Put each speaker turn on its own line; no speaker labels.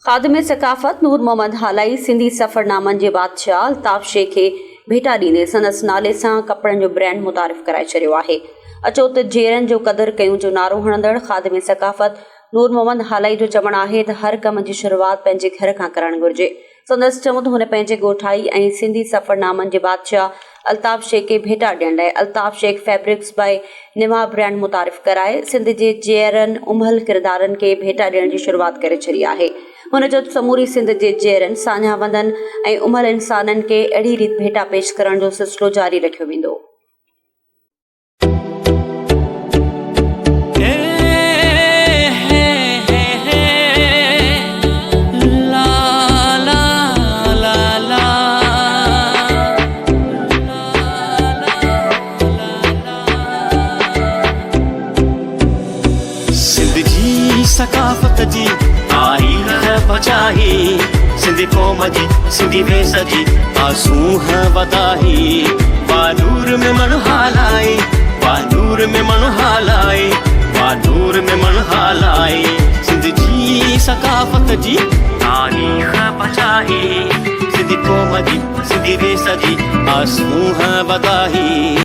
ख़ादिम सक़ाफ़त नूर मोहम्मद हालाई सिंधी सफ़रनामनि जे बादशाह अल्ताफ़ शेख खे भेटा ॾींदे संदसि नाले सां कपड़नि जो ब्रांड मुतारिफ़ कराए छॾियो आहे। अचो त जेरनि जो क़दुरु कयूं जो नारो हणंदड़ ख़ादिम सक़ाफ़त नूर मोहम्मद हालाई जो चवणु आहे त हर कम जी शुरूआति पंहिंजे घर खां करणु घुरिजे। संदसि चऊं त हुन पंहिंजे ॻोठाई ऐं सिंधी सफ़रनामनि जे बादशाह अल्ताफ़ शेख खे भेटा ॾियण लाइ Altaf Sheikh fabrics by Nima brand मुतारिफ़ कराए सिंध जे जेरनि उमल किरदारनि खे भेटा ॾियण जी शुरूआति करे छॾी आहे। हुन जो समूरी सिंध जे जेरनि सान्यावंदनि ऐं उमल इंसाननि खे अहिड़ी रीति भेटा पेश करण जो सिलसिलो जारी रखियो वेंदो।
सकाफ़त जी तारीख़ बचाही सिंधी क़ौम जी सिंधी भेस जी आसूह वधाही वानूर में मन हालाए वानूर में मन हालाए वानूर में मन हालाए सिंध जी सकाफ़त जी तारीख़ बचाही सिंधी क़ौम जी सिंधी भेस जी आसूह वधाही।